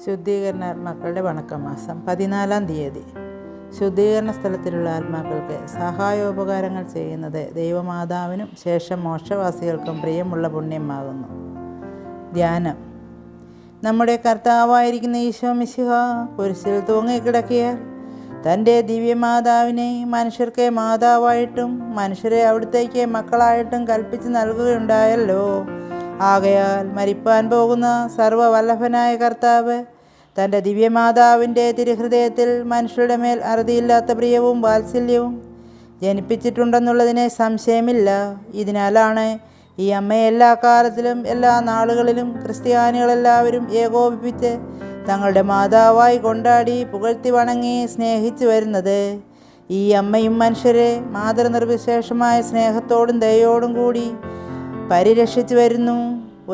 ശുദ്ധീകരണ ആത്മാക്കളുടെ വണക്കമാസം 14-ാം തീയതി. ശുദ്ധീകരണ സ്ഥലത്തിലുള്ള ആത്മാക്കൾക്ക് സഹായോപകാരങ്ങൾ ചെയ്യുന്നത് ദൈവമാതാവിനും ശേഷം മോക്ഷവാസികൾക്കും പ്രിയമുള്ള പുണ്യമാകുന്നു. ധ്യാനം. നമ്മുടെ കർത്താവായിരിക്കുന്ന ഈശോ മിശിഹ കുരിശിൽ തൂങ്ങിക്കിടക്കിയാൽ തൻ്റെ ദിവ്യമാതാവിനെ മനുഷ്യർക്ക് മാതാവായിട്ടും മനുഷ്യരെ അവിടുത്തേക്ക് മക്കളായിട്ടും കൽപ്പിച്ച് നൽകുകയുണ്ടായല്ലോ. ആകയാൽ മരിപ്പാൻ പോകുന്ന സർവ്വവല്ലഭനായ കർത്താവ് തൻ്റെ ദിവ്യമാതാവിൻ്റെ തിരുഹൃദയത്തിൽ മനുഷ്യരുടെ മേൽ അറുതിയില്ലാത്ത പ്രിയവും വാത്സല്യവും ജനിപ്പിച്ചിട്ടുണ്ടെന്നുള്ളതിന് സംശയമില്ല. ഇതിനാലാണ് ഈ അമ്മയെ എല്ലാ കാലത്തിലും എല്ലാ നാളുകളിലും ക്രിസ്ത്യാനികളെല്ലാവരും ഏകോപിപ്പിച്ച് തങ്ങളുടെ മാതാവായി കൊണ്ടാടി പുകഴ്ത്തി വണങ്ങി സ്നേഹിച്ചു വരുന്നത്. ഈ അമ്മയും മനുഷ്യരെ മാതൃനിർവിശേഷമായ സ്നേഹത്തോടും ദയോടും കൂടി പരിരക്ഷിച്ചു വരുന്നു.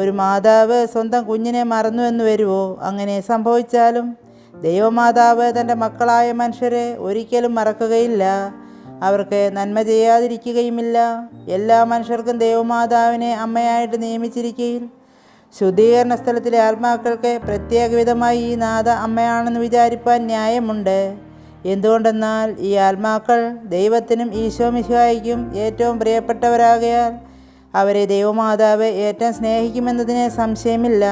ഒരു മാതാവ് സ്വന്തം കുഞ്ഞിനെ മറന്നു എന്ന് വരുമോ? അങ്ങനെ സംഭവിച്ചാലും ദൈവമാതാവ് തൻ്റെ മക്കളായ മനുഷ്യരെ ഒരിക്കലും മറക്കുകയില്ല, അവർക്ക് നന്മ ചെയ്യാതിരിക്കുകയുമില്ല. എല്ലാ മനുഷ്യർക്കും ദൈവമാതാവിനെ അമ്മയായിട്ട് നിയമിച്ചിരിക്കുകയിൽ ശുദ്ധീകരണ സ്ഥലത്തിലെ ആത്മാക്കൾക്ക് പ്രത്യേക വിധമായി ഈ നാഥ അമ്മയാണെന്ന് വിചാരിപ്പാൻ ന്യായമുണ്ട്. എന്തുകൊണ്ടെന്നാൽ ഈ ആത്മാക്കൾ ദൈവത്തിനും ഈശോ മിശിഹായ്ക്കും ഏറ്റവും പ്രിയപ്പെട്ടവരാകയാൽ അവരെ ദൈവമാതാവ് ഏറ്റവും സ്നേഹിക്കുമെന്നതിന് സംശയമില്ല.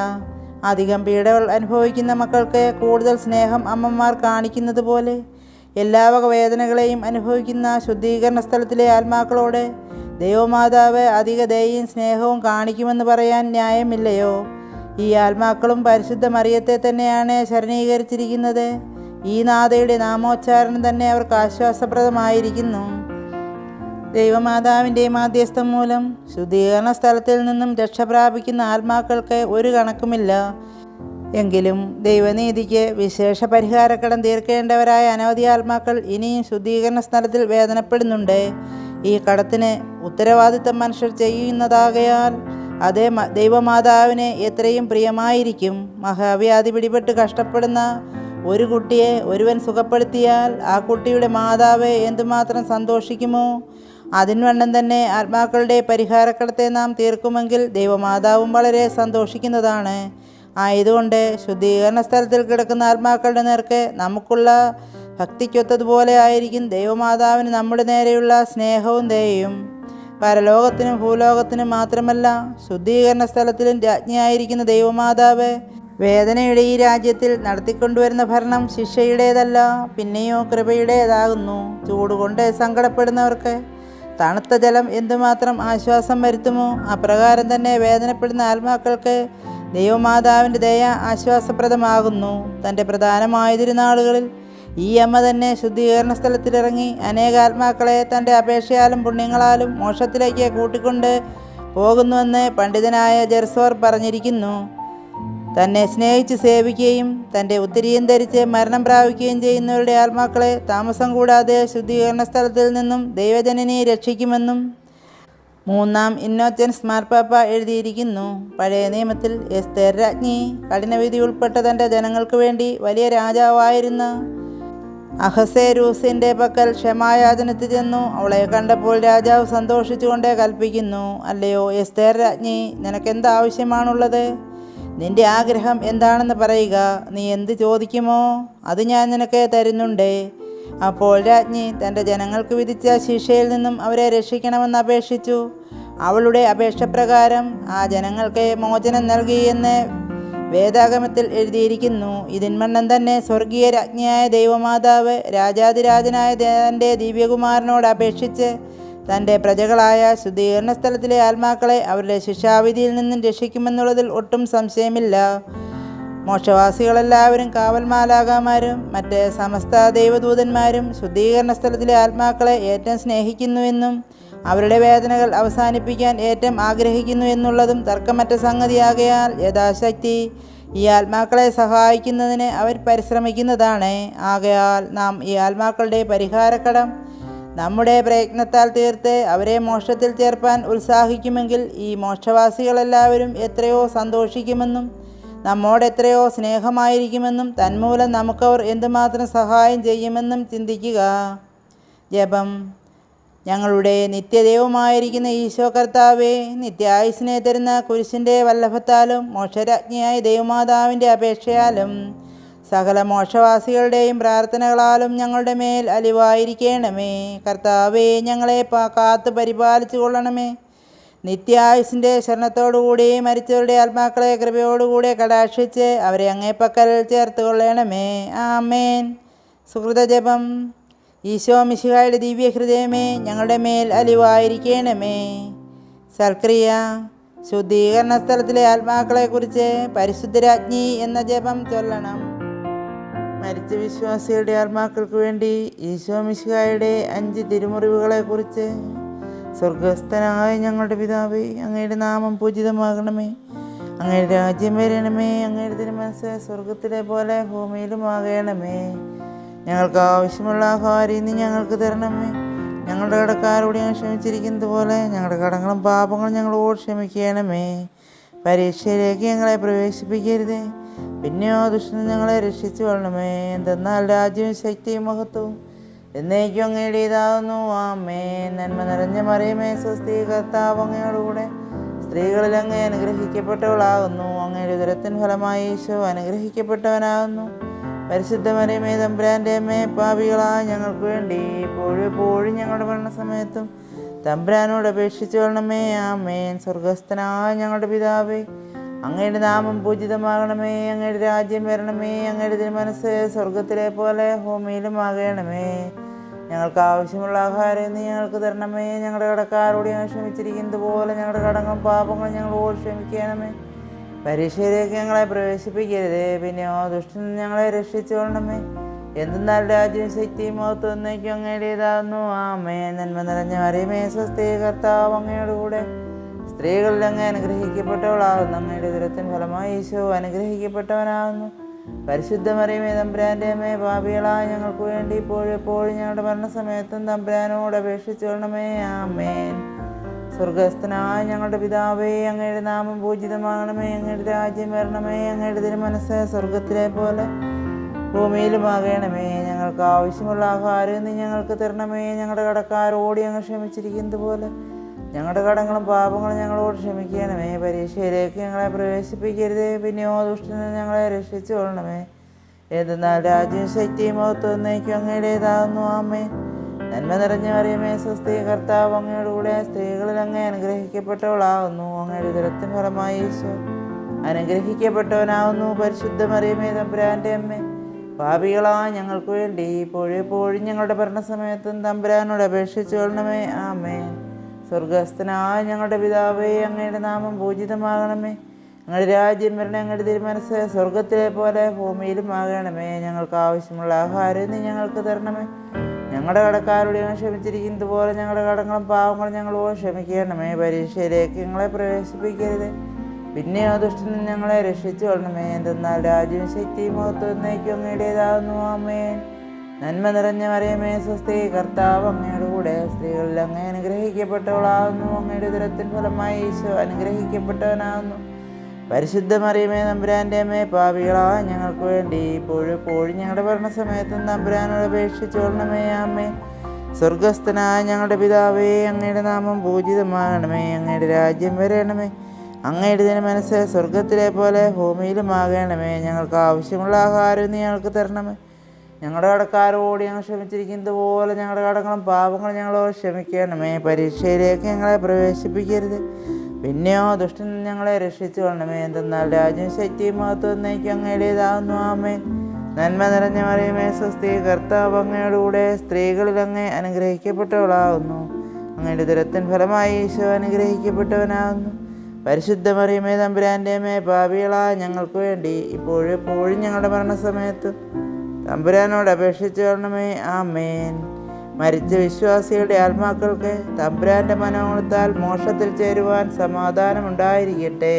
അധികം പീഡകൾ അനുഭവിക്കുന്ന മക്കൾക്ക് കൂടുതൽ സ്നേഹം അമ്മമാർ കാണിക്കുന്നത് പോലെ എല്ലാ വക വേദനകളെയും അനുഭവിക്കുന്ന ശുദ്ധീകരണ സ്ഥലത്തിലെ ആത്മാക്കളോട് ദൈവമാതാവ് അധിക ദയയും സ്നേഹവും കാണിക്കുമെന്ന് പറയാൻ ന്യായമില്ലയോ? ഈ ആത്മാക്കളും പരിശുദ്ധ മറിയത്തെ തന്നെയാണ് ശരണീകരിച്ചിരിക്കുന്നത്. ഈ നാഥയുടെ നാമോച്ചാരണം തന്നെ അവർക്ക് ആശ്വാസപ്രദമായിരിക്കുന്നു. ദൈവമാതാവിൻ്റെ മാധ്യസ്ഥം മൂലം ശുദ്ധീകരണ സ്ഥലത്തിൽ നിന്നും രക്ഷ പ്രാപിക്കുന്ന ആത്മാക്കൾക്ക് ഒരു കണക്കുമില്ല. എങ്കിലും ദൈവനീതിക്ക് വിശേഷ പരിഹാരക്കടം തീർക്കേണ്ടവരായ അനവധി ആത്മാക്കൾ ഇനിയും ശുദ്ധീകരണ സ്ഥലത്തിൽ വേദനപ്പെടുന്നുണ്ട്. ഈ കടത്തിന് ഉത്തരവാദിത്തം മനുഷ്യർ ചെയ്യുന്നതാകയാൽ അതേ ദൈവമാതാവിന് എത്രയും പ്രിയമായിരിക്കും. മഹാവ്യാധി പിടിപെട്ട് കഷ്ടപ്പെടുന്ന ഒരു കുട്ടിയെ ഒരുവൻ സുഖപ്പെടുത്തിയാൽ ആ കുട്ടിയുടെ മാതാവ് എന്തുമാത്രം സന്തോഷിക്കുമോ? അതിൻവണ്ണം തന്നെ ആത്മാക്കളുടെ പരിഹാരക്കടത്തെ നാം തീർക്കുമെങ്കിൽ ദൈവമാതാവും വളരെ സന്തോഷിക്കുന്നതാണ്. ആയതുകൊണ്ട് ശുദ്ധീകരണ സ്ഥലത്തിൽ കിടക്കുന്ന ആത്മാക്കളുടെ നേർക്ക് നമുക്കുള്ള ഭക്തിക്കൊത്തതുപോലെ ആയിരിക്കും ദൈവമാതാവിന് നമ്മുടെ നേരെയുള്ള സ്നേഹവും ദയയും. പരലോകത്തിനും ഭൂലോകത്തിനും മാത്രമല്ല, ശുദ്ധീകരണ സ്ഥലത്തിലും രാജ്ഞിയായിരിക്കുന്ന ദൈവമാതാവ് വേദനയുടെ ഈ രാജ്യത്തിൽ നടത്തിക്കൊണ്ടുവരുന്ന ഭരണം ശിക്ഷയുടേതല്ല, പിന്നെയോ കൃപയുടേതാകുന്നു. ചൂടുകൊണ്ട് സങ്കടപ്പെടുന്നവർക്ക് തണുത്ത ജലം എന്തുമാത്രം ആശ്വാസം വരുത്തുമോ, അപ്രകാരം തന്നെ വേദനപ്പെടുന്ന ആത്മാക്കൾക്ക് ദൈവമാതാവിൻ്റെ ദയ ആശ്വാസപ്രദമാകുന്നു. തൻ്റെ പ്രധാനമായ തിരുനാളുകളിൽ ഈ അമ്മ തന്നെ ശുദ്ധീകരണ സ്ഥലത്തിലിറങ്ങി അനേക ആത്മാക്കളെ തൻ്റെ അപേക്ഷയാലും പുണ്യങ്ങളാലും മോക്ഷത്തിലേക്ക് കൂട്ടിക്കൊണ്ട് പോകുന്നുവെന്ന് പണ്ഡിതനായ ജെർസോർ പറഞ്ഞിരിക്കുന്നു. തന്നെ സ്നേഹിച്ച് സേവിക്കുകയും തൻ്റെ ഉത്തരീയം ധരിച്ച് മരണം പ്രാപിക്കുകയും ചെയ്യുന്നവരുടെ ആത്മാക്കളെ താമസം കൂടാതെ ശുദ്ധീകരണ സ്ഥലത്തിൽ നിന്നും ദൈവജനനെ രക്ഷിക്കുമെന്നും 3-ാം ഇന്നോച്ചൻസ് മാർപ്പാപ്പ എഴുതിയിരിക്കുന്നു. പഴയ നിയമത്തിൽ എസ്തേർ രാജ്ഞി കഠിനവിധി ഉൾപ്പെട്ട തൻ്റെ ജനങ്ങൾക്ക് വേണ്ടി വലിയ രാജാവായിരുന്ന അഹസേരൂസിൻ്റെ പക്കൽ ക്ഷമായാചനത്തിൽ ചെന്നു. അവളെ കണ്ടപ്പോൾ രാജാവ് സന്തോഷിച്ചുകൊണ്ട് കൽപ്പിക്കുന്നു, അല്ലയോ എസ്തേർ രാജ്ഞി, നിനക്കെന്താവശ്യമാണുള്ളത്? നിന്റെ ആഗ്രഹം എന്താണെന്ന് പറയുക. നീ എന്ത് ചോദിക്കുമോ അത് ഞാൻ നിനക്ക് തരുന്നുണ്ട്. അപ്പോൾ രാജ്ഞി തൻ്റെ ജനങ്ങൾക്ക് വിധിച്ച ശിക്ഷയിൽ നിന്നും അവരെ രക്ഷിക്കണമെന്ന് അപേക്ഷിച്ചു. അവളുടെ അപേക്ഷപ്രകാരം ആ ജനങ്ങൾക്ക് മോചനം നൽകി എന്ന് വേദാഗമത്തിൽ എഴുതിയിരിക്കുന്നു. ഇതിൻവണ്ണം തന്നെ സ്വർഗീയ രാജ്ഞിയായ ദൈവമാതാവ് രാജാതിരാജനായ തൻ്റെ ദിവ്യകുമാരനോട് അപേക്ഷിച്ച് തൻ്റെ പ്രജകളായ ശുദ്ധീകരണ സ്ഥലത്തിലെ ആത്മാക്കളെ അവരുടെ ശിക്ഷാവിധിയിൽ നിന്നും രക്ഷിക്കുമെന്നുള്ളതിൽ ഒട്ടും സംശയമില്ല. മോക്ഷവാസികളെല്ലാവരും കാവൽമാലാഖമാരും മറ്റ് സമസ്ത ദൈവദൂതന്മാരും ശുദ്ധീകരണ സ്ഥലത്തിലെ ആത്മാക്കളെ ഏറ്റവും സ്നേഹിക്കുന്നുവെന്നും അവരുടെ വേദനകൾ അവസാനിപ്പിക്കാൻ ഏറ്റവും ആഗ്രഹിക്കുന്നു എന്നുള്ളതും തർക്കമറ്റ സംഗതിയാകയാൽ യഥാശക്തി ഈ ആത്മാക്കളെ സഹായിക്കുന്നതിന് അവർ പരിശ്രമിക്കുന്നതാണ്. ആകയാൽ നാം ഈ ആത്മാക്കളുടെ പരിഹാരക്കടം നമ്മുടെ പ്രയത്നത്താൽ തീർത്ത് അവരെ മോക്ഷത്തിൽ ചേർപ്പാൻ ഉത്സാഹിക്കുമെങ്കിൽ ഈ മോക്ഷവാസികളെല്ലാവരും എത്രയോ സന്തോഷിക്കുമെന്നും നമ്മോട് എത്രയോ സ്നേഹമായിരിക്കുമെന്നും തന്മൂലം നമുക്കവർ എന്തുമാത്രം സഹായം ചെയ്യുമെന്നും ചിന്തിക്കുക. ജപം. ഞങ്ങളുടെ നിത്യദൈവമായിരിക്കുന്ന ഈശോ കർത്താവേ, നിത്യായുസ്സിനെ തരുന്ന കുരിശിൻ്റെ വല്ലഭത്താലും മോക്ഷരാജ്ഞിയായ ദൈവമാതാവിൻ്റെ അപേക്ഷയാലും സകല മോക്ഷവാസികളുടെയും പ്രാർത്ഥനകളാലും ഞങ്ങളുടെ മേൽ അലിവായിരിക്കണമേ. കർത്താവേ, ഞങ്ങളെ കാത്ത് പരിപാലിച്ചു കൊള്ളണമേ. നിത്യായുസിൻ്റെ ശരണത്തോടുകൂടി മരിച്ചവരുടെ ആത്മാക്കളെ കൃപയോടുകൂടി കടാക്ഷിച്ച് അവരെ അങ്ങേപ്പക്കൽ ചേർത്ത് കൊള്ളണമേ. ആമേൻ. സുഹൃതജപം. ഈശോ മിശിഹായുടെ ദിവ്യഹൃദയമേ, ഞങ്ങളുടെ മേൽ അലിവായിരിക്കണമേ. സൽക്രിയ. ശുദ്ധീകരണ സ്ഥലത്തിലെ ആത്മാക്കളെക്കുറിച്ച് പരിശുദ്ധരാജ്ഞി എന്ന ജപം ചൊല്ലണം. മരിച്ച വിശ്വാസികളുടെ ആത്മാക്കൾക്ക് വേണ്ടി ഈശോ മിശിഹായുടെ 5 തിരുമുറിവുകളെക്കുറിച്ച്. സ്വർഗസ്ഥനായ ഞങ്ങളുടെ പിതാവേ, അങ്ങയുടെ നാമം പൂജിതമാകണമേ. അങ്ങയുടെ രാജ്യം വരണമേ. അങ്ങയുടെ തിരുമനസ്സ് സ്വർഗത്തിലെ പോലെ ഭൂമിയിലും ആകണമേ. ഞങ്ങൾക്ക് ആവശ്യമുള്ള ആഹാരം ഇന്ന് ഞങ്ങൾക്ക് തരണമേ. ഞങ്ങളുടെ കടക്കാരോട് ഞങ്ങൾ ക്ഷമിച്ചിരിക്കുന്നത് പോലെ ഞങ്ങളുടെ കടങ്ങളും പാപങ്ങളും ഞങ്ങളോട് ക്ഷമിക്കണമേ. പരീക്ഷയിലേക്ക് ഞങ്ങളെ പ്രവേശിപ്പിക്കരുതേ, പിന്നെയോ ദുഷ്ടൻ ഞങ്ങളെ രക്ഷിച്ചു കൊള്ളണമേ. എന്തെന്നാൽ രാജ്യവും ശക്തിയും മഹത്വവും എന്നേക്കും അങ്ങയുടേതാകുന്നു. ആമേൻ. നന്മ നിറഞ്ഞ മറിയമേ, സ്വസ്തി, കർത്താവ് അങ്ങയോടുകൂടെ സ്ത്രീകളിൽ അങ്ങ് അനുഗ്രഹിക്കപ്പെട്ടവളാകുന്നു. അങ്ങയുടെ ഉദരത്തിൻ ഫലമായി ഈശോ അനുഗ്രഹിക്കപ്പെട്ടവനാകുന്നു. പരിശുദ്ധ മറിയമേ, തമ്പുരാൻ്റെ അമ്മേ, പാപികളായ ഞങ്ങൾക്ക് വേണ്ടി ഇപ്പോഴും എപ്പോഴും ഞങ്ങളുടെ മരണസമയത്തും തമ്പുരാനോട് അപേക്ഷിച്ചു കൊള്ളണമേ. ആമേൻ. സ്വർഗസ്ഥനായ ഞങ്ങളുടെ പിതാവേ, അങ്ങയുടെ നാമം പൂജിതമാകണമേ. അങ്ങയുടെ രാജ്യം വരണമേ. അങ്ങയുടെ തിരുമനസ്സ് സ്വർഗത്തിലെ പോലെ ഭൂമിയിലും ആകണമേ. ഞങ്ങൾക്ക് ആവശ്യമുള്ള ആഹാരം ഇന്ന് ഞങ്ങൾക്ക് തരണമേ. ഞങ്ങളുടെ കടക്കാരോട് ഞങ്ങൾ ക്ഷമിച്ചിരിക്കുന്നത് പോലെ ഞങ്ങളുടെ കടങ്ങളും പാപങ്ങളും ഞങ്ങളോട് ക്ഷമിക്കണമേ. പരീക്ഷയിലേക്ക് ഞങ്ങളെ പ്രവേശിപ്പിക്കരുതേ, പിന്നെയോ ദുഷ്ടൻ ഞങ്ങളെ രക്ഷിച്ചു കൊള്ളണമേ. എന്തെന്നാൽ രാജ്യവും ശക്തിയും മഹത്വവും എന്നേക്കും അങ്ങയുടേതാകുന്നു. ആമേൻ. നന്മ നിറഞ്ഞ മറിയമേ, സ്വസ്തി, കർത്താവ് അങ്ങയോടുകൂടെ സ്ത്രീകളിൽ അങ്ങ് അനുഗ്രഹിക്കപ്പെട്ടവളാകുന്നു. അങ്ങയുടെ ഉദരത്തിൻ ഫലമായി ഈശോ അനുഗ്രഹിക്കപ്പെട്ടവനാകുന്നു. പരിശുദ്ധ മറിയമേ, തമ്പുരാൻ്റെ അമ്മേ, പാപികളായ ഞങ്ങൾക്ക് വേണ്ടി ഇപ്പോഴും എപ്പോഴും ഞങ്ങളുടെ മരണസമയത്തും തമ്പുരാനോട് അപേക്ഷിച്ചു കൊള്ളണമേ. ആമേൻ. സ്വർഗസ്ഥനായ ഞങ്ങളുടെ പിതാവേ, അങ്ങയുടെ നാമം പൂജിതമാകണമേ. അങ്ങയുടെ രാജ്യം വരണമേ. അങ്ങയുടെ തിരുമനസ്സ് സ്വർഗത്തിലെ പോലെ ഭൂമിയിലും ആകണമേ. ഞങ്ങൾക്ക് ആവശ്യമുള്ള ആഹാരം ഇന്ന് ഞങ്ങൾക്ക് തരണമേ. ഞങ്ങളുടെ കടക്കാരോട് ഞങ്ങൾ ക്ഷമിച്ചിരിക്കുന്നത് പോലെ ഞങ്ങളുടെ കടങ്ങളും പാപങ്ങളും ഞങ്ങളോട് ക്ഷമിക്കണമേ. പരീക്ഷയിലേക്ക് ഞങ്ങളെ പ്രവേശിപ്പിക്കരുതേ, പിന്നെയോ ദുഷ്ടനെ ഞങ്ങളെ രക്ഷിച്ചു കൊള്ളണമേ. എന്തെന്നാൽ രാജ്യവും ശക്തിയും മഹത്വവും എന്നേക്കും അങ്ങയുടേതാകുന്നു. ആമേൻ. നന്മ നിറഞ്ഞ മറിയമേ, സ്വസ്തി, കർത്താവ് അങ്ങയോടുകൂടെ സ്ത്രീകളിൽ അങ്ങ് അനുഗ്രഹിക്കപ്പെട്ടവളാകുന്നു. അങ്ങയുടെ ഉദരത്തിൻ ഫലമായി ഈശോ അനുഗ്രഹിക്കപ്പെട്ടവനാകുന്നു. പരിശുദ്ധ മറിയമേ, തമ്പുരാൻ്റെ അമ്മേ, പാപികളായ ഞങ്ങൾക്ക് വേണ്ടി ഇപ്പോഴും എപ്പോഴും ഞങ്ങളുടെ മരണസമയത്തും തമ്പുരാനോട് അപേക്ഷിച്ചു കൊള്ളണമേ. ആമേൻ. സ്വർഗസ്ഥനായ ഞങ്ങളുടെ പിതാവേ, അങ്ങയുടെ നാമം പൂജിതമാകണമേ. അങ്ങയുടെ രാജ്യം വരണമേ. അങ്ങയുടെ തിരുമനസ്സ് സ്വർഗത്തിലെ പോലെ ഭൂമിയിലും ആകണമേ. ഞങ്ങൾക്ക് ആവശ്യമുള്ള ആഹാരം ഇന്ന് ഞങ്ങൾക്ക് തരണമേ. ഞങ്ങളുടെ കടക്കാരോട് ഞങ്ങൾ ക്ഷമിച്ചിരിക്കുന്നത് പോലെ ഞങ്ങളുടെ കടങ്ങളും പാവങ്ങളും ഞങ്ങളോട് ക്ഷമിക്കണമേ. പരീക്ഷയിലേക്ക് ഞങ്ങളെ പ്രവേശിപ്പിക്കരുത്, പിന്നെയോ ദുഷ്ടനിൽ ഞങ്ങളെ രക്ഷിച്ചു കൊള്ളണമേ. എന്തെന്നാൽ രാജ്യവും ശക്തിയും മഹത്വവും എന്നേക്കും അങ്ങയുടേതാകുന്നു. ആമേൻ. നന്മ നിറഞ്ഞ മറിയമേ, സ്വസ്തി, കർത്താവ് അങ്ങയോടുകൂടെ സ്ത്രീകളിൽ അങ്ങ് അനുഗ്രഹിക്കപ്പെട്ടവളാകുന്നു. അങ്ങയുടെ ഉദരത്തിൻ ഫലമായി ഈശോ അനുഗ്രഹിക്കപ്പെട്ടവനാകുന്നു. പരിശുദ്ധ മറിയമേ, തമ്പുരാൻ്റെ അമ്മേ, പാപികളായ ഞങ്ങൾക്ക് വേണ്ടി ഇപ്പോഴും എപ്പോഴും ഞങ്ങളുടെ മരണസമയത്തും തമ്പുരാനോട് അപേക്ഷിച്ചു കൊള്ളണമേ. ആമേൻ. സ്വർഗസ്ഥനായ ഞങ്ങളുടെ പിതാവേ, അങ്ങയുടെ നാമം പൂജിതമാകണമേ. അങ്ങയുടെ രാജ്യം വരണമേ. അങ്ങയുടെ തിരുമനസ്സ് സ്വർഗത്തിലെ പോലെ ഭൂമിയിലും ആകണമേ. ഞങ്ങൾക്ക് ആവശ്യമുള്ള ആഹാരം ഇന്ന് ഞങ്ങൾക്ക് തരണമേ. ഞങ്ങളുടെ കടക്കാരോട് ഞങ്ങൾ ക്ഷമിച്ചിരിക്കുന്നത് പോലെ ഞങ്ങളുടെ കടങ്ങളും പാപങ്ങളും ഞങ്ങളോട് ക്ഷമിക്കണമേ. പരീക്ഷയിലേക്ക് ഞങ്ങളെ പ്രവേശിപ്പിക്കരുത്, പിന്നെയോ ദുഷ്ടൻ ഞങ്ങളെ രക്ഷിച്ചു കൊള്ളണമേ. എന്തെന്നാൽ രാജ്യവും ശക്തിയും മഹത്വവും എന്നേക്കും അങ്ങയുടേതാകുന്നു. ആമേൻ. നന്മ നിറഞ്ഞ മറിയമേ, സ്വസ്തി, കർത്താവ് അങ്ങയോടുകൂടെ സ്ത്രീകളിൽ അങ്ങ് അനുഗ്രഹിക്കപ്പെട്ടവളാകുന്നു. അങ്ങയുടെ ഉദരത്തിൻ ഫലമായി ഈശോ അനുഗ്രഹിക്കപ്പെട്ടവനാകുന്നു. പരിശുദ്ധ മറിയമേ, തമ്പുരാൻ്റെ അമ്മേ, പാപികളായ ഞങ്ങൾക്ക് വേണ്ടി ഇപ്പോഴും എപ്പോഴും ഞങ്ങളുടെ മരണസമയത്ത് തമ്പുരാനോട് അപേക്ഷിച്ചു കൊള്ളണമേ. ആമേൻ. മരിച്ച വിശ്വാസികളുടെ ആത്മാക്കൾക്ക് തമ്പുരാൻ്റെ മനോഗുണത്താൽ മോക്ഷത്തിൽ ചേരുവാൻ സമാധാനമുണ്ടായിരിക്കട്ടെ.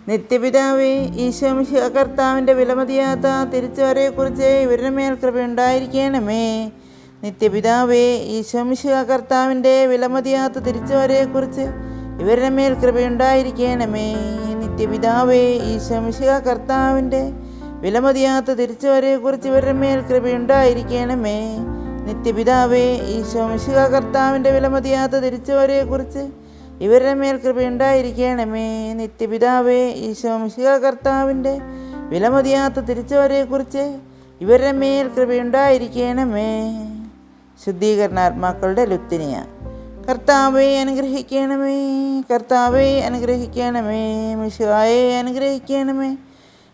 നിത്യപിതാവേ, ഈശോ മിശിഹാ കർത്താവിൻ്റെ വിലമതിയാത്ത തിരിച്ചുവരയെക്കുറിച്ച് ഇവരുടെ മേൽ കൃപയുണ്ടായിരിക്കണമേ. നിത്യപിതാവേ, ഈശോ മിശിഹാ കർത്താവിൻ്റെ വിലമതിയാത്ത തിരിച്ചുവരയെക്കുറിച്ച് ഇവരുടെ മേൽ കൃപയുണ്ടായിരിക്കണമേ. നിത്യപിതാവേ, ഈശോ മിശിഹാ കർത്താവിൻ്റെ വിലമതിയാത്ത തിരിച്ചുവരയെക്കുറിച്ച് ഇവരുടെ മേൽ കൃപയുണ്ടായിരിക്കണമേ. നിത്യപിതാവേ, ഈശോ മിശിഹാ കർത്താവിൻ്റെ വിലമതിയാത്ത തിരിച്ചുവരയെക്കുറിച്ച് ഇവരുടെ മേൽ കൃപയുണ്ടായിരിക്കണമേ. നിത്യപിതാവേ, ഈശോ മിശിഹാ കർത്താവിൻ്റെ വിലമതിയാത്ത തിരിച്ചവരെക്കുറിച്ച് ഇവരുടെ മേൽ കൃപയുണ്ടായിരിക്കണമേ. ശുദ്ധീകരണാത്മാക്കളുടെ ലുത്തിനിയ. കർത്താവെ അനുഗ്രഹിക്കണമേ, കർത്താവെ അനുഗ്രഹിക്കണമേ, മിശിഹായെ അനുഗ്രഹിക്കണമേ,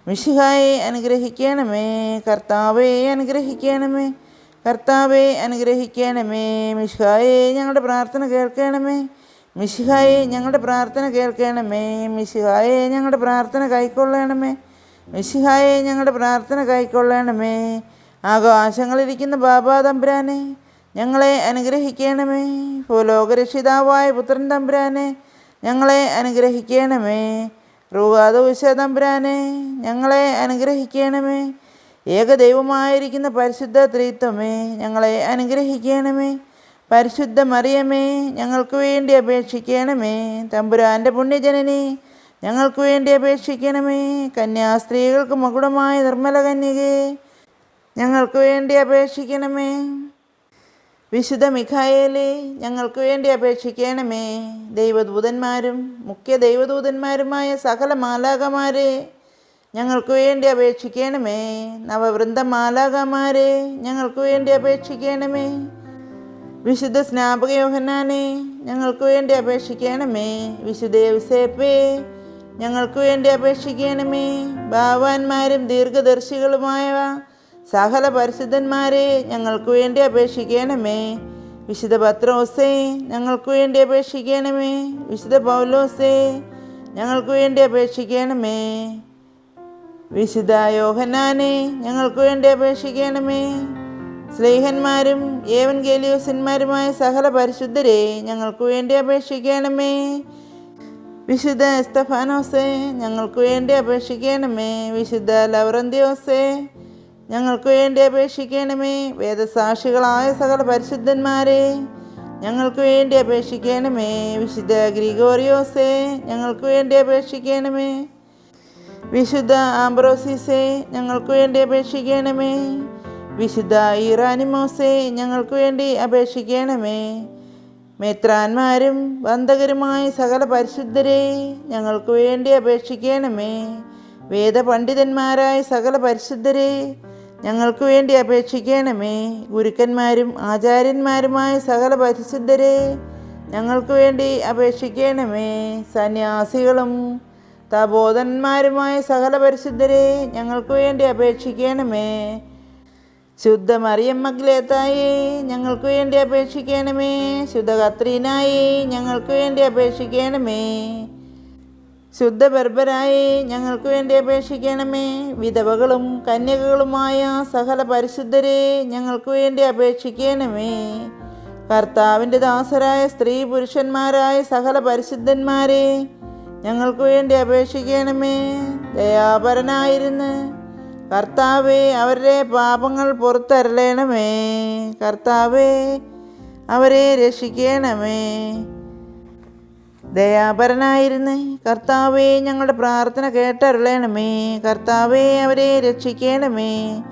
മിശിഹായെ അനുഗ്രഹിക്കണമേ, കർത്താവെ അനുഗ്രഹിക്കണമേ, കർത്താവെ അനുഗ്രഹിക്കണമേ, മിശിഹായെ ഞങ്ങളുടെ പ്രാർത്ഥന കേൾക്കണമേ, മിശിഹായെ ഞങ്ങളുടെ പ്രാർത്ഥന കേൾക്കണമേ, മിശിഹായെ ഞങ്ങളുടെ പ്രാർത്ഥന കൈക്കൊള്ളണമേ, മിശിഹായെ ഞങ്ങളുടെ പ്രാർത്ഥന കൈക്കൊള്ളണമേ. ആകാശങ്ങളിരിക്കുന്ന ബാബാ തമ്പുരാനെ ഞങ്ങളെ അനുഗ്രഹിക്കണമേ. ഭൂലോകരക്ഷിതാവായ പുത്രൻ തമ്പുരാനെ ഞങ്ങളെ അനുഗ്രഹിക്കണമേ. റൂഹാദോശ തമ്പുരാനെ ഞങ്ങളെ അനുഗ്രഹിക്കണമേ. ഏകദൈവമായിരിക്കുന്ന പരിശുദ്ധ ത്രിത്വമേ ഞങ്ങളെ അനുഗ്രഹിക്കണമേ. പരിശുദ്ധ മറിയമേ ഞങ്ങൾക്ക് വേണ്ടി അപേക്ഷിക്കണമേ. തമ്പുരാൻ്റെ പുണ്യജനനി ഞങ്ങൾക്ക് വേണ്ടി അപേക്ഷിക്കണമേ. കന്യാസ്ത്രീകൾക്ക് മകുടമായ നിർമ്മല കന്യകേ ഞങ്ങൾക്ക് വേണ്ടി അപേക്ഷിക്കണമേ. വിശുദ്ധ മിഖായേലേ ഞങ്ങൾക്ക് വേണ്ടി അപേക്ഷിക്കണമേ. ദൈവദൂതന്മാരും മുഖ്യ ദൈവദൂതന്മാരുമായ സകല മാലാഖമാരെ ഞങ്ങൾക്ക് വേണ്ടി അപേക്ഷിക്കണമേ. നവവൃന്ദ മാലാഖമാരെ ഞങ്ങൾക്ക് വേണ്ടി അപേക്ഷിക്കണമേ. വിശുദ്ധ സ്നാപക യോഹന്നാനെ ഞങ്ങൾക്ക് വേണ്ടി അപേക്ഷിക്കണമേ. വിശുദ്ധ യൗസേപ്പേ ഞങ്ങൾക്ക് വേണ്ടി അപേക്ഷിക്കണമേ. ഭാവാന്മാരും ദീർഘദർശികളുമായ സകല പരിശുദ്ധന്മാരെ ഞങ്ങൾക്ക് വേണ്ടി അപേക്ഷിക്കണമേ. വിശുദ്ധ പത്രോസേ ഞങ്ങൾക്ക് വേണ്ടി അപേക്ഷിക്കണമേ. വിശുദ്ധ പൗലോസേ ഞങ്ങൾക്ക് വേണ്ടി അപേക്ഷിക്കണമേ. വിശുദ്ധ യോഹന്നാനെ ഞങ്ങൾക്ക് വേണ്ടി അപേക്ഷിക്കണമേ. സ്ലേഹന്മാരും ഏവൻഗേലിയോസന്മാരുമായ സകല പരിശുദ്ധരെ ഞങ്ങൾക്ക് വേണ്ടി അപേക്ഷിക്കണമേ. വിശുദ്ധ എസ്തഫാനോസേ ഞങ്ങൾക്ക് വേണ്ടി അപേക്ഷിക്കണമേ. വിശുദ്ധ ലവറന്തിയോസേ ഞങ്ങൾക്ക് വേണ്ടി അപേക്ഷിക്കണമേ. വേദസാക്ഷികളായ സകല പരിശുദ്ധന്മാരെ ഞങ്ങൾക്ക് വേണ്ടി അപേക്ഷിക്കണമേ. വിശുദ്ധ ഗ്രിഗോറിയോസേ ഞങ്ങൾക്ക് വേണ്ടി അപേക്ഷിക്കണമേ. വിശുദ്ധ ആംബ്രോസിസേ ഞങ്ങൾക്ക് വേണ്ടി അപേക്ഷിക്കണമേ. വിശുദ്ധ ഇറാനിമോസേ ഞങ്ങൾക്ക് വേണ്ടി അപേക്ഷിക്കണമേ. മെത്രാന്മാരും വന്ദകരുമായ സകല പരിശുദ്ധരെ ഞങ്ങൾക്ക് വേണ്ടി അപേക്ഷിക്കണമേ. വേദപണ്ഡിതന്മാരായ സകല പരിശുദ്ധരെ ഞങ്ങൾക്ക് വേണ്ടി അപേക്ഷിക്കണമേ. ഗുരുക്കന്മാരും ആചാര്യന്മാരുമായ സകല പരിശുദ്ധരെ ഞങ്ങൾക്ക് വേണ്ടി അപേക്ഷിക്കണമേ. സന്യാസികളും തപോധന്മാരുമായ സകല പരിശുദ്ധരെ ഞങ്ങൾക്ക് വേണ്ടി അപേക്ഷിക്കണമേ. ശുദ്ധ മറിയം മഗ്ദലേത്തായെ ഞങ്ങൾക്ക് വേണ്ടി അപേക്ഷിക്കണമേ. ശുദ്ധ കത്രീനായെ ഞങ്ങൾക്ക് വേണ്ടി അപേക്ഷിക്കണമേ. ശുദ്ധ ബർബരായെ ഞങ്ങൾക്ക് വേണ്ടി അപേക്ഷിക്കണമേ. വിധവകളും കന്യകകളുമായ സകല പരിശുദ്ധരെ ഞങ്ങൾക്ക് വേണ്ടി അപേക്ഷിക്കണമേ. കർത്താവിൻ്റെ ദാസരായ സ്ത്രീ പുരുഷന്മാരായ സകല പരിശുദ്ധന്മാരെ ഞങ്ങൾക്ക് വേണ്ടി അപേക്ഷിക്കണമേ. ദയാപരനായിരുന്ന് കർത്താവെ അവരുടെ പാപങ്ങൾ പുറത്തരളണമേ. കർത്താവെ അവരെ രക്ഷിക്കണമേ. ദയാപരനായിരുന്ന് കർത്താവെ ഞങ്ങളുടെ പ്രാർത്ഥന കേട്ടരുളണമേ. കർത്താവെ അവരെ രക്ഷിക്കണമേ.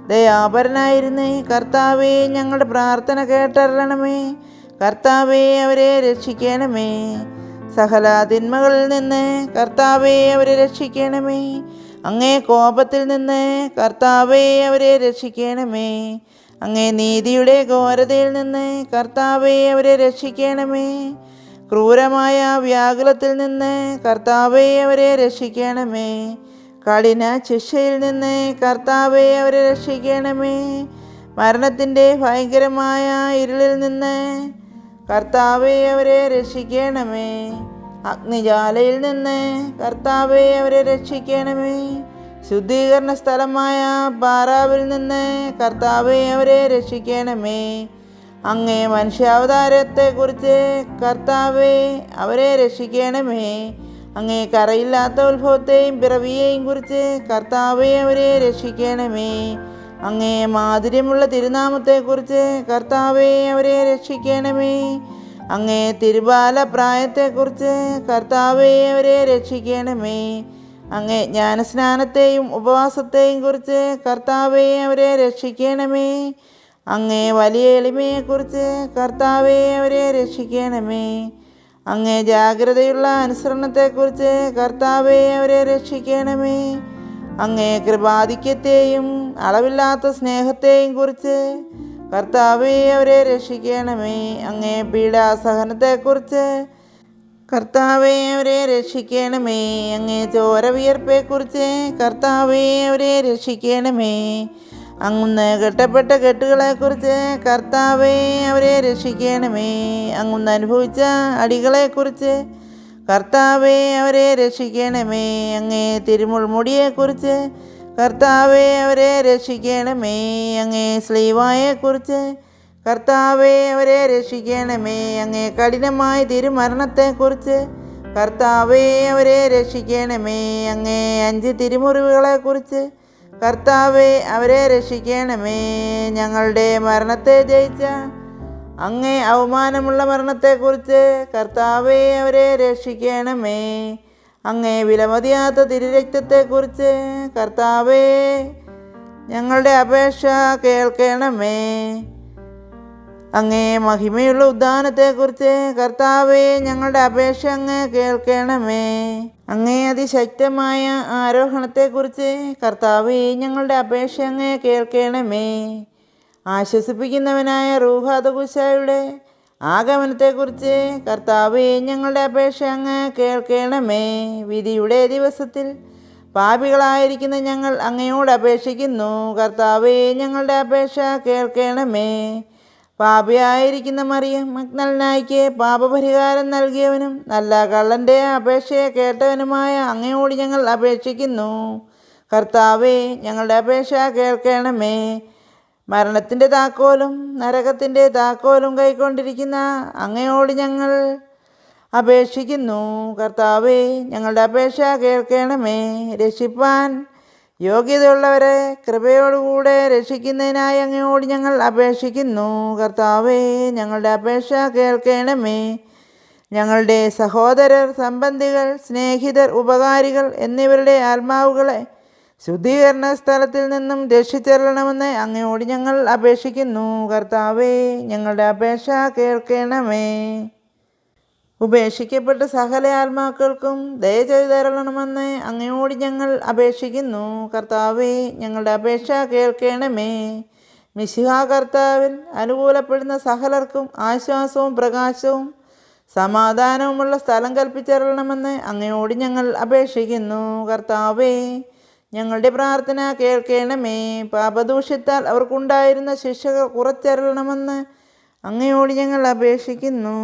ദയാപരനായിരുന്ന് കർത്താവെ ഞങ്ങളുടെ പ്രാർത്ഥന കേട്ടരുളണമേ. കർത്താവെ അവരെ രക്ഷിക്കണമേ. സകല തിന്മകളിൽ നിന്ന് കർത്താവെ അവരെ രക്ഷിക്കണമേ. അങ്ങേ കോപത്തിൽ നിന്ന് കർത്താവെ അവരെ രക്ഷിക്കണമേ. അങ്ങേ നീതിയുടെ ഘോരതയിൽ നിന്ന് കർത്താവെ അവരെ രക്ഷിക്കണമേ. ക്രൂരമായ വ്യാകുലത്തിൽ നിന്ന് കർത്താവെ അവരെ രക്ഷിക്കണമേ. കഠിന ശിക്ഷയിൽ നിന്ന് കർത്താവെ അവരെ രക്ഷിക്കണമേ. മരണത്തിൻ്റെ ഭയങ്കരമായ ഇരുളിൽ നിന്ന് കർത്താവെ അവരെ രക്ഷിക്കണമേ. അഗ്നിജാലയിൽ നിന്ന് കർത്താവെ അവരെ രക്ഷിക്കണമേ. ശുദ്ധീകരണ സ്ഥലമായ പാറാവിൽ നിന്ന് കർത്താവെ അവരെ രക്ഷിക്കണമേ. അങ്ങേ മനുഷ്യാവതാരത്തെക്കുറിച്ച് കർത്താവെ അവരെ രക്ഷിക്കണമേ. അങ്ങേ കറയില്ലാത്ത ഉത്ഭവത്തെയും പിറവിയെയും കുറിച്ച് കർത്താവെ അവരെ രക്ഷിക്കണമേ. അങ്ങേ മാധുര്യമുള്ള തിരുനാമത്തെക്കുറിച്ച് കർത്താവെ അവരെ രക്ഷിക്കണമേ. അങ്ങേ തിരുബാല പ്രായത്തെക്കുറിച്ച് കർത്താവെ അവരെ രക്ഷിക്കണമേ. അങ്ങേ ജ്ഞാനസ്നാനത്തെയും ഉപവാസത്തെയും കുറിച്ച് കർത്താവെ അവരെ രക്ഷിക്കണമേ. അങ്ങേ വലിയ എളിമയെക്കുറിച്ച് കർത്താവെ അവരെ രക്ഷിക്കണമേ. അങ്ങേ ജാഗ്രതയുള്ള അനുസരണത്തെക്കുറിച്ച് കർത്താവെ അവരെ രക്ഷിക്കണമേ. അങ്ങേ കൃപാധിക്യത്തെയും അളവില്ലാത്ത സ്നേഹത്തെയും കുറിച്ച് കർത്താവേ അവരെ രക്ഷിക്കണമേ. അങ്ങേ പീഡാസഹനത്തെക്കുറിച്ച് കർത്താവേ അവരെ രക്ഷിക്കണമേ. അങ്ങേ ചോര വിയർപ്പെക്കുറിച്ച് കർത്താവേ അവരെ രക്ഷിക്കണമേ. അങ്ങുന്ന് കെട്ടപ്പെട്ട കെട്ടുകളെക്കുറിച്ച് കർത്താവേ അവരെ രക്ഷിക്കണമേ. അങ്ങുന്ന് അനുഭവിച്ച അടികളെക്കുറിച്ച് കർത്താവേ അവരെ രക്ഷിക്കണമേ. അങ്ങേ തിരുമുൾമുടിയെക്കുറിച്ച് കർത്താവേ അവരെ രക്ഷിക്കണമേ. അങ്ങേ സ്ലീവായെക്കുറിച്ച് കർത്താവേ അവരെ രക്ഷിക്കണമേ. അങ്ങേ കഠിനമായ തിരുമരണത്തെക്കുറിച്ച് കർത്താവേ അവരെ രക്ഷിക്കണമേ. അങ്ങേ 5 തിരുമുറിവുകളെക്കുറിച്ച് കർത്താവേ അവരെ രക്ഷിക്കണമേ. ഞങ്ങളുടെ മരണത്തെ ജയിച്ച അങ്ങേ അവമാനമുള്ള മരണത്തെക്കുറിച്ച് കർത്താവേ അവരെ രക്ഷിക്കണമേ. അങ്ങേ വിലമതിയാത്ത തിരുരക്തത്തെക്കുറിച്ച് കർത്താവേ ഞങ്ങളുടെ അപേക്ഷ കേൾക്കണമേ. അങ്ങേ മഹിമയുള്ള ഉദ്ധാനത്തെക്കുറിച്ച് കർത്താവേ ഞങ്ങളുടെ അപേക്ഷ അങ്ങ് കേൾക്കണമേ. അങ്ങേ അതിശക്തമായ ആരോഹണത്തെക്കുറിച്ച് കർത്താവേ ഞങ്ങളുടെ അപേക്ഷ അങ്ങ് കേൾക്കണമേ. ആശ്വസിപ്പിക്കുന്നവനായ റൂഹാദകുശായുടെ ആഗമനത്തെക്കുറിച്ച് കർത്താവേ ഞങ്ങളുടെ അപേക്ഷ അങ്ങ് കേൾക്കണമേ. വിധിയുടെ ദിവസത്തിൽ പാപികളായിരിക്കുന്ന ഞങ്ങൾ അങ്ങയോട് അപേക്ഷിക്കുന്നു. കർത്താവേ ഞങ്ങളുടെ അപേക്ഷ കേൾക്കണമേ. പാപിയായിരിക്കുന്ന മറിയം മഗ്ദലനായിക്ക് പാപപരിഹാരം നൽകിയവനും നല്ല കള്ളൻ്റെ അപേക്ഷയെ കേട്ടവനുമായ അങ്ങയോട് ഞങ്ങൾ അപേക്ഷിക്കുന്നു. കർത്താവേ ഞങ്ങളുടെ അപേക്ഷ കേൾക്കണമേ. മരണത്തിൻ്റെ താക്കോലും നരകത്തിൻ്റെ താക്കോലും കൈക്കൊണ്ടിരിക്കുന്ന അങ്ങയോട് ഞങ്ങൾ അപേക്ഷിക്കുന്നു. കർത്താവേ ഞങ്ങളുടെ അപേക്ഷ കേൾക്കണമേ. രക്ഷിപ്പാൻ യോഗ്യതയുള്ളവരെ കൃപയോടുകൂടെ രക്ഷിക്കുന്നതിനായി അങ്ങയോട് ഞങ്ങൾ അപേക്ഷിക്കുന്നു. കർത്താവേ ഞങ്ങളുടെ അപേക്ഷ കേൾക്കണമേ. ഞങ്ങളുടെ സഹോദരർ, സംബന്ധികൾ, സ്നേഹിതർ, ഉപകാരികൾ എന്നിവരുടെ ആത്മാവുകളെ ശുദ്ധീകരണ സ്ഥലത്തിൽ നിന്നും രക്ഷിച്ചെല്ലണമെന്ന് അങ്ങയോട് ഞങ്ങൾ അപേക്ഷിക്കുന്നു. കർത്താവേ ഞങ്ങളുടെ അപേക്ഷ കേൾക്കണമേ. ഉപേക്ഷിക്കപ്പെട്ട സകല ആത്മാക്കൾക്കും ദയ ചെയ്തു തരണമെന്ന് അങ്ങയോട് ഞങ്ങൾ അപേക്ഷിക്കുന്നു. കർത്താവേ ഞങ്ങളുടെ അപേക്ഷ കേൾക്കണമേ. മിശിഹാ കർത്താവിൽ അനുകൂലപ്പെടുന്ന സകലർക്കും ആശ്വാസവും പ്രകാശവും സമാധാനവുമുള്ള സ്ഥലം കൽപ്പിച്ചരണമെന്ന് അങ്ങയോട് ഞങ്ങൾ അപേക്ഷിക്കുന്നു. കർത്താവേ ഞങ്ങളുടെ പ്രാർത്ഥന കേൾക്കണമേ. പാപദൂഷ്യത്താൽ അവർക്കുണ്ടായിരുന്ന ശിക്ഷകൾ കുറച്ചരണമെന്ന് അങ്ങയോട് ഞങ്ങൾ അപേക്ഷിക്കുന്നു.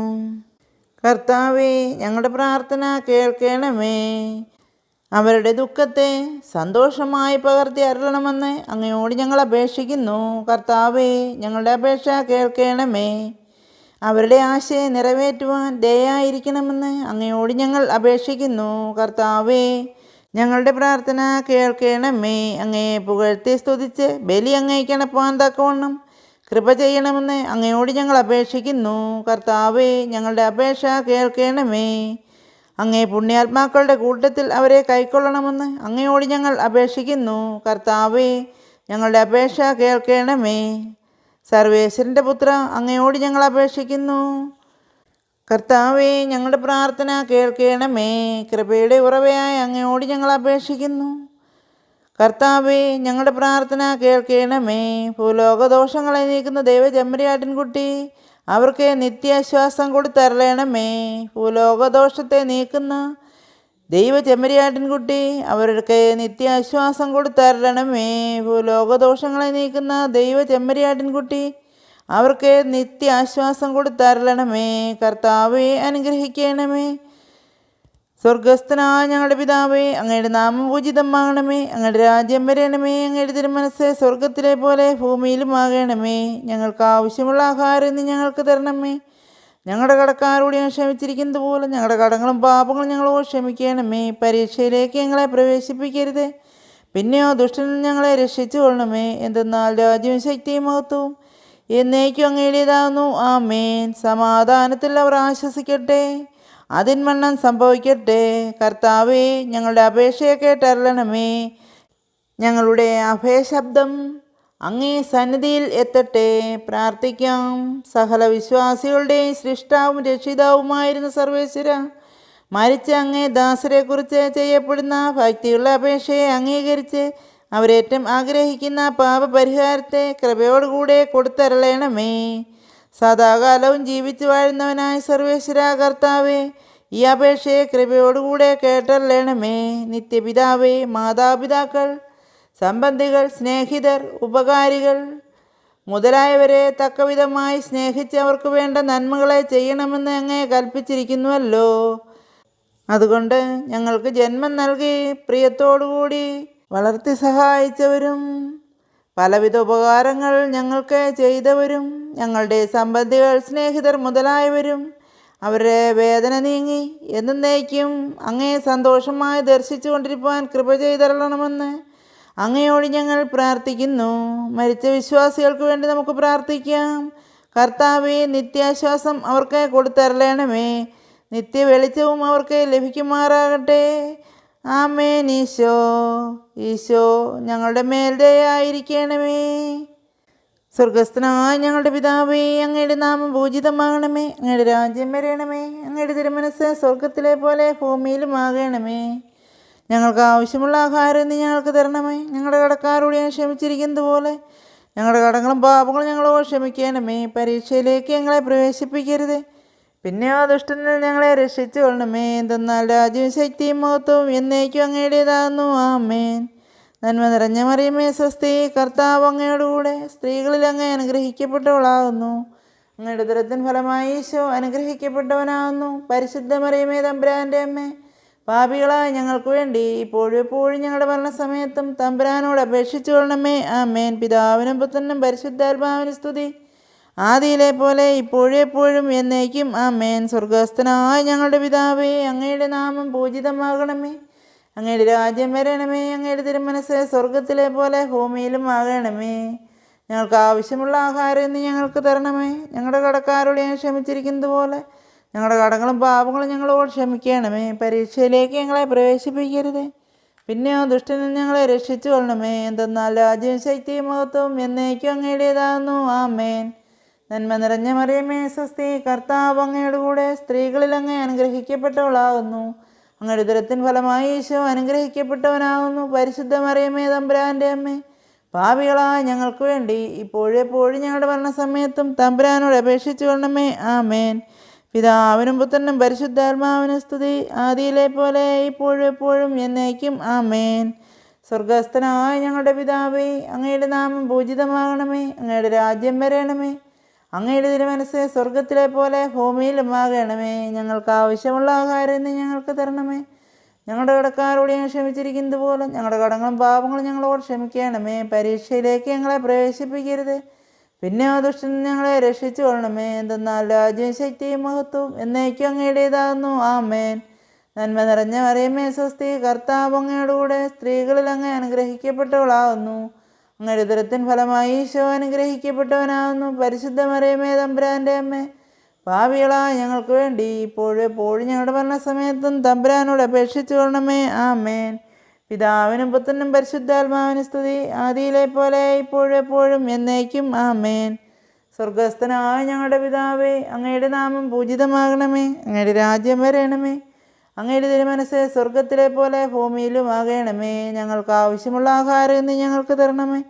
കർത്താവേ ഞങ്ങളുടെ പ്രാർത്ഥന കേൾക്കണമേ. അവരുടെ ദുഃഖത്തെ സന്തോഷമായി പകർത്തി അരുളണമെന്ന് അങ്ങയോട് ഞങ്ങൾ അപേക്ഷിക്കുന്നു. കർത്താവേ ഞങ്ങളുടെ അപേക്ഷ കേൾക്കണമേ. അവരുടെ ആശയെ നിറവേറ്റുവാൻ ദയായിരിക്കണമെന്ന് അങ്ങയോട് ഞങ്ങൾ അപേക്ഷിക്കുന്നു. കർത്താവേ ഞങ്ങളുടെ പ്രാർത്ഥന കേൾക്കണമേ. അങ്ങയെ പുകഴ്ത്തി സ്തുതിച്ച് ബലി അങ്ങേക്കണപ്പാൻ തക്കവണ്ണം കൃപ ചെയ്യണമെന്ന് അങ്ങയോട് ഞങ്ങൾ അപേക്ഷിക്കുന്നു. കർത്താവേ ഞങ്ങളുടെ അപേക്ഷ കേൾക്കണമേ. അങ്ങേ പുണ്യാത്മാക്കളുടെ കൂട്ടത്തിൽ അവരെ കൈക്കൊള്ളണമെന്ന് അങ്ങയോട് ഞങ്ങൾ അപേക്ഷിക്കുന്നു. കർത്താവേ ഞങ്ങളുടെ അപേക്ഷ കേൾക്കണമേ. സർവേശ്വരൻ്റെ പുത്ര അങ്ങയോട് ഞങ്ങൾ അപേക്ഷിക്കുന്നു. കർത്താവേ ഞങ്ങളുടെ പ്രാർത്ഥന കേൾക്കണമേ. കൃപയുടെ ഉറവയായ അങ്ങയോട് ഞങ്ങൾ അപേക്ഷിക്കുന്നു. കർത്താവേ ഞങ്ങളുടെ പ്രാർത്ഥന കേൾക്കണമേ. ഭൂലോകദോഷങ്ങളെ നീക്കുന്ന ദൈവചെമ്മരിയാട്ടിൻകുട്ടി അവർക്ക് നിത്യാശ്വാസം കൊടുത്തരളണമേ. ഭൂലോകദോഷത്തെ നീക്കുന്ന ദൈവചെമ്മരിയാട്ടിൻകുട്ടി അവർക്ക് നിത്യാശ്വാസം കൊടുത്തരളണമേ. ഭൂലോകദോഷങ്ങളെ നീക്കുന്ന ദൈവചെമ്മരിയാട്ടിൻകുട്ടി അവർക്ക് നിത്യാശ്വാസം കൊടുത്തരളണമേ. കർത്താവെ അനുഗ്രഹിക്കണമേ. സ്വർഗസ്ഥനായ ഞങ്ങളുടെ പിതാവേ, അങ്ങയുടെ നാമം പൂജിതമാകണമേ. അങ്ങയുടെ രാജ്യം വരണമേ. അങ്ങയുടെ തിരുമനസ്സ് സ്വർഗത്തിലെ പോലെ ഭൂമിയിലുമാകണമേ. ഞങ്ങൾക്ക് ആവശ്യമുള്ള ആഹാരം ഇന്ന് ഞങ്ങൾക്ക് തരണമേ. ഞങ്ങളുടെ കടക്കാരോട് ഞങ്ങൾ ക്ഷമിച്ചിരിക്കുന്നത് പോലെ ഞങ്ങളുടെ കടങ്ങളും പാപങ്ങളും ഞങ്ങളോട് ക്ഷമിക്കണമേ. പരീക്ഷയിലേക്ക് ഞങ്ങളെ പ്രവേശിപ്പിക്കരുത്, പിന്നെയോ ദുഷ്ടനിൽ ഞങ്ങളെ രക്ഷിച്ചു കൊള്ളണമേ. എന്തെന്നാൽ രാജ്യവും ശക്തിയും മഹത്വവും എന്നേക്കും അങ്ങയുടേതാകുന്നു. ആമേൻ. സമാധാനത്തിൽ അവർ ആശ്വസിക്കട്ടെ, അതിന്മണ്ണം സംഭവിക്കട്ടെ. കർത്താവേ ഞങ്ങളുടെ അപേക്ഷയെ കേട്ടരുളണമേ. ഞങ്ങളുടെ അഭയശബ്ദം അങ്ങേ സന്നിധിയിൽ എത്തട്ടെ. പ്രാർത്ഥിക്കാം. സകല വിശ്വാസികളുടെയും സൃഷ്ടാവും രക്ഷിതാവുമായിരുന്ന സർവേശ്വര, മരിച്ച അങ്ങേ ദാസരെക്കുറിച്ച് ചെയ്യപ്പെടുന്ന ഭക്തിയുള്ള അപേക്ഷയെ അംഗീകരിച്ച് അവരേറ്റം ആഗ്രഹിക്കുന്ന പാപപരിഹാരത്തെ കൃപയോടുകൂടെ കൊടുത്തരളയണമേ. സദാകാലവും ജീവിച്ചു വാഴുന്നവനായ സർവേശ്വര കർത്താവേ, ഈ അപേക്ഷയെ കൃപയോടുകൂടെ കേട്ടരളയണമേ. നിത്യപിതാവേ, മാതാപിതാക്കൾ, സംബന്ധികൾ, സ്നേഹിതർ, ഉപകാരികൾ മുതലായവരെ തക്കവിധമായി സ്നേഹിച്ച് അവർക്ക് വേണ്ട നന്മകളെ ചെയ്യണമെന്ന് അങ്ങേ കൽപ്പിച്ചിരിക്കുന്നുവല്ലോ. അതുകൊണ്ട് ഞങ്ങൾക്ക് ജന്മം നൽകി പ്രിയത്തോടുകൂടി വളർത്തി സഹായിച്ചവരും പലവിധ ഉപകാരങ്ങൾ ഞങ്ങൾക്ക് ചെയ്തവരും ഞങ്ങളുടെ സംബന്ധികൾ, സ്നേഹിതർ മുതലായവരും അവരുടെ വേദന നീങ്ങി എന്നേക്കും അങ്ങേ സന്തോഷമായി ദർശിച്ചു കൊണ്ടിരിക്കുവാൻ കൃപ ചെയ്തരളണമെന്ന് അങ്ങയോട് ഞങ്ങൾ പ്രാർത്ഥിക്കുന്നു. മരിച്ച വിശ്വാസികൾക്ക് വേണ്ടി നമുക്ക് പ്രാർത്ഥിക്കാം. കർത്താവേ, നിത്യാശ്വാസം അവർക്ക് കൊടുത്തരളയണമേ. നിത്യ വെളിച്ചവും അവർക്ക് ലഭിക്കുമാറാകട്ടെ. ആമേൻ. ഈശോ ഞങ്ങളുടെ മേൽ ദയായിരിക്കണമേ. സ്വർഗസ്ഥനായ ഞങ്ങളുടെ പിതാവേ, അങ്ങയുടെ നാമം പൂജിതമാകണമേ. അങ്ങയുടെ രാജ്യം വരണമേ. അങ്ങയുടെ തിരുമനസ്സ് സ്വർഗത്തിലെ പോലെ ഭൂമിയിലും ആകണമേ. ഞങ്ങൾക്ക് ആവശ്യമുള്ള ആഹാരം നീ ഞങ്ങൾക്ക് തരണമേ. ഞങ്ങളുടെ കടക്കാരോട് ഞാൻ ക്ഷമിച്ചിരിക്കുന്നത് പോലെ ഞങ്ങളുടെ കടങ്ങളും പാപങ്ങളും ഞങ്ങളോട് ക്ഷമിക്കണമേ. പരീക്ഷയിലേക്ക് ഞങ്ങളെ പ്രവേശിപ്പിക്കരുത്, പിന്നെ ആ ദുഷ്ടനിൽ ഞങ്ങളെ രക്ഷിച്ചു കൊള്ളണമേ. എന്തെന്നാൽ രാജ്യവും ശക്തിയും മഹത്വവും എന്നേക്കും അങ്ങയുടേതാകുന്നു. ആമേൻ. നന്മ നിറഞ്ഞ മറിയമേ, സ്വസ്തി, കർത്താവ് അങ്ങയോടുകൂടെ സ്ത്രീകളിൽ അങ്ങ് അനുഗ്രഹിക്കപ്പെട്ടവളാകുന്നു. അങ്ങയുടെ ഉദരത്തിൻ ഫലമായി ഈശോ അനുഗ്രഹിക്കപ്പെട്ടവനാകുന്നു. പരിശുദ്ധ മറിയമേ, തമ്പുരാൻ്റെ അമ്മേ, പാപികളായ ഞങ്ങൾക്ക് വേണ്ടി ഇപ്പോഴും എപ്പോഴും ഞങ്ങളുടെ മരണസമയത്തും തമ്പുരാനോട് അപേക്ഷിച്ചു കൊള്ളണമേ. ആമേൻ. പിതാവിനും പുത്രനും പരിശുദ്ധാത്മാവിനും സ്തുതി, ആദിയിലെ പോലെ ഇപ്പോഴും എപ്പോഴും എന്നേക്കും. ആമേൻ. സ്വർഗസ്ഥനായ ഞങ്ങളുടെ പിതാവേ, അങ്ങയുടെ നാമം പൂജിതമാകണമേ. അങ്ങയുടെ രാജ്യം വരണമേ. അങ്ങയുടെ തിരുമനസ്സ് സ്വർഗത്തിലെ പോലെ ഭൂമിയിലും ആകണമേ. ഞങ്ങൾക്ക് ആവശ്യമുള്ള ആഹാരം ഇന്ന് ഞങ്ങൾക്ക് തരണമേ. ഞങ്ങളുടെ കടക്കാരോട് ഞാൻ ക്ഷമിച്ചിരിക്കുന്നത് പോലെ ഞങ്ങളുടെ കടങ്ങളും പാപങ്ങളും ഞങ്ങളോട് ക്ഷമിക്കണമേ. പരീക്ഷയിലേക്ക് ഞങ്ങളെ പ്രവേശിപ്പിക്കരുത്, പിന്നെ ആ ദുഷ്ടനിൽ ഞങ്ങളെ രക്ഷിച്ചു കൊള്ളണമേ. എന്തെന്നാൽ രാജ്യവും ശക്തിയും മഹത്വവും എന്നേക്കും അങ്ങയുടേതാകുന്നു. ആമേൻ. നന്മ നിറഞ്ഞ മറിയമേ, സ്വസ്തി, കർത്താവ് അങ്ങയോടുകൂടെ സ്ത്രീകളിൽ അങ്ങ് അനുഗ്രഹിക്കപ്പെട്ടവളാകുന്നു. അങ്ങയുടെ ഉദരത്തിൻ ഫലമായി ഈശോ അനുഗ്രഹിക്കപ്പെട്ടവനാകുന്നു. പരിശുദ്ധ മറിയമേ, തമ്പുരാൻ്റെ അമ്മേ, പാപികളായ ഞങ്ങൾക്ക് വേണ്ടി ഇപ്പോഴും എപ്പോഴും ഞങ്ങളുടെ മരണസമയത്തും തമ്പുരാനോട് അപേക്ഷിച്ചു കൊള്ളണമേ. ആമേൻ. പിതാവിനും പുത്രനും പരിശുദ്ധാത്മാവിനും സ്തുതി, ആദിയിലെ പോലെ ഇപ്പോഴും എപ്പോഴും എന്നേക്കും. ആമേൻ. സ്വർഗസ്ഥനായ ഞങ്ങളുടെ പിതാവേ, അങ്ങയുടെ നാമം പൂജിതമാകണമേ. അങ്ങയുടെ രാജ്യം വരണമേ. അങ്ങയുടെ തിരുമനസ്സ് സ്വർഗത്തിലെ പോലെ ഭൂമിയിലും ആകണമേ. ഞങ്ങൾക്ക് ആവശ്യമുള്ള ആഹാരം ഇന്ന് ഞങ്ങൾക്ക് തരണമേ. ഞങ്ങളുടെ കടക്കാരോട് ഞങ്ങൾ ക്ഷമിച്ചിരിക്കുന്നത് പോലെ ഞങ്ങളുടെ കടങ്ങളും പാപങ്ങളും ഞങ്ങളോട് ക്ഷമിക്കണമേ. പരീക്ഷയിലേക്ക് ഞങ്ങളെ പ്രവേശിപ്പിക്കരുത്, പിന്നെ ആ ദുഷ്ടനിൽ ഞങ്ങളെ രക്ഷിച്ചു കൊള്ളണമേ. എന്തെന്നാൽ രാജ്യവും ശക്തിയും മഹത്വവും എന്നേക്കും അങ്ങയുടേതാകുന്നു. ആമേൻ. നന്മ നിറഞ്ഞ മറിയമേ, സ്വസ്തി, കർത്താവ് അങ്ങയോടുകൂടെ സ്ത്രീകളിൽ അങ്ങ് അനുഗ്രഹിക്കപ്പെട്ടവളാകുന്നു. അങ്ങയുടെ ഉദരത്തിൻ ഫലമായി ഈശോ അനുഗ്രഹിക്കപ്പെട്ടവനാകുന്നു. പരിശുദ്ധ മറിയമേ, തമ്പുരാൻ്റെ അമ്മേ, പാപികളായ ഞങ്ങൾക്ക് വേണ്ടി ഇപ്പോഴും എപ്പോഴും ഞങ്ങളുടെ മരണസമയത്തും തമ്പുരാനോട് അപേക്ഷിച്ചു കൊള്ളണമേ. ആമേൻ. പിതാവിനും പുത്രനും പരിശുദ്ധാത്മാവിനും സ്തുതി, ആദിയിലെ പോലെ ഇപ്പോഴും എപ്പോഴും എന്നേക്കും. ആമേൻ. സ്വർഗസ്ഥനായ ഞങ്ങളുടെ പിതാവേ, അങ്ങയുടെ നാമം പൂജിതമാകണമേ. അങ്ങയുടെ രാജ്യം വരണമേ. അങ്ങയുടെ തിരുമനസ്സ് സ്വർഗത്തിലെ പോലെ ഭൂമിയിലും ആകണമേ. ഞങ്ങൾക്ക് ആവശ്യമുള്ള ആഹാരം ഇന്ന് ഞങ്ങൾക്ക് തരണമേ.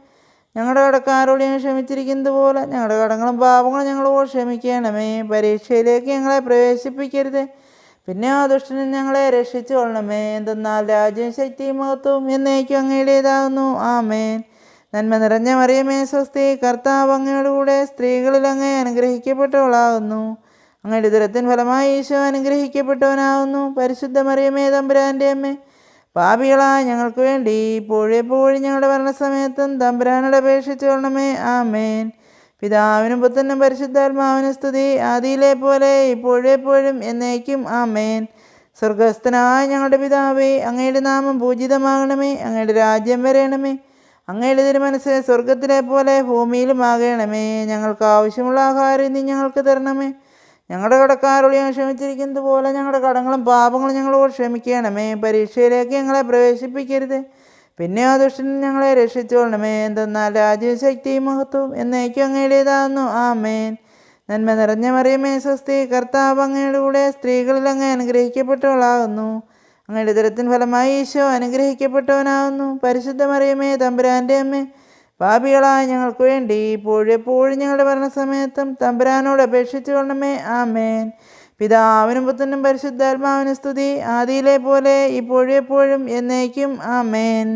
ഞങ്ങളുടെ കടക്കാരോട് ഞങ്ങൾ ക്ഷമിച്ചിരിക്കുന്നത് പോലെ ഞങ്ങളുടെ കടങ്ങളും പാപങ്ങളും ഞങ്ങളോട് ക്ഷമിക്കണമേ. പരീക്ഷയിലേക്ക് ഞങ്ങളെ പ്രവേശിപ്പിക്കരുത്, പിന്നെ ആ ദുഷ്ടനിൽ ഞങ്ങളെ രക്ഷിച്ചു കൊള്ളണമേ. എന്തെന്നാൽ രാജ്യവും ശക്തിയും മഹത്വവും എന്നേക്കും അങ്ങയുടേതാകുന്നു. ആമേൻ. നന്മ നിറഞ്ഞ മറിയമേ, സ്വസ്തി, കർത്താവ് അങ്ങയോടുകൂടെ സ്ത്രീകളിൽ അങ്ങ് അനുഗ്രഹിക്കപ്പെട്ടവളാകുന്നു. അങ്ങയുടെ ഉദരത്തിൻ ഫലമായി ഈശോ അനുഗ്രഹിക്കപ്പെട്ടവനാകുന്നു. പരിശുദ്ധ മറിയമേ, തമ്പുരാൻ്റെ അമ്മേ, പാപികളായ ഞങ്ങൾക്ക് വേണ്ടി ഇപ്പോഴും എപ്പോഴും ഞങ്ങളുടെ മരണസമയത്തും തമ്പുരാനോട് അപേക്ഷിച്ചു കൊള്ളണമേ. ആമേൻ. പിതാവിനും പുത്രനും പരിശുദ്ധാത്മാവിനും സ്തുതി, ആദിയിലെ പോലെ ഇപ്പോഴും എപ്പോഴും എന്നേക്കും. ആമേൻ. സ്വർഗസ്ഥനായ ഞങ്ങളുടെ പിതാവേ, അങ്ങയുടെ നാമം പൂജിതമാകണമേ. അങ്ങയുടെ രാജ്യം വരണമേ. അങ്ങയുടെ തിരുമനസ്സ് സ്വർഗത്തിലെ പോലെ ഭൂമിയിലും ആകണമേ. ഞങ്ങൾക്ക് ആവശ്യമുള്ള ആഹാരം ഇന്ന് ഞങ്ങൾക്ക് തരണമേ. ഞങ്ങളുടെ കടക്കാരോട് ഞങ്ങൾ ക്ഷമിച്ചിരിക്കുന്നത് പോലെ ഞങ്ങളുടെ കടങ്ങളും പാപങ്ങളും ഞങ്ങളോട് ക്ഷമിക്കണമേ. പരീക്ഷയിലേക്ക് ഞങ്ങളെ പ്രവേശിപ്പിക്കരുത്, പിന്നെ ആ ദുഷ്ടനിൽ ഞങ്ങളെ രക്ഷിച്ചു കൊള്ളണമേ. എന്തെന്നാൽ രാജ്യവും ശക്തിയും മഹത്വവും എന്നേക്കും അങ്ങയുടേതാകുന്നു. ആമേൻ. നന്മ നിറഞ്ഞ മറിയമേ സ്വസ്തി, കർത്താവ് അങ്ങയുടെ കൂടെ സ്ത്രീകളിൽ അങ്ങ് അനുഗ്രഹിക്കപ്പെട്ടവളാകുന്നു. അങ്ങയുടെ ഉദരത്തിൻ ഫലമായി ഈശോ അനുഗ്രഹിക്കപ്പെട്ടവനാകുന്നു. പരിശുദ്ധ മറിയമേ തമ്പുരാൻ്റെ അമ്മേ, പാപികളായ ഞങ്ങൾക്ക് വേണ്ടി ഇപ്പോഴും എപ്പോഴും ഞങ്ങളുടെ മരണസമയത്തും തമ്പുരാനോട് അപേക്ഷിച്ചു കൊള്ളണമേ. ആമേൻ. പിതാവിനും പുത്രനും പരിശുദ്ധാത്മാവിനും സ്തുതി, ആദിയിലെ പോലെ ഇപ്പോഴും എപ്പോഴും എന്നേക്കും. ആമേൻ.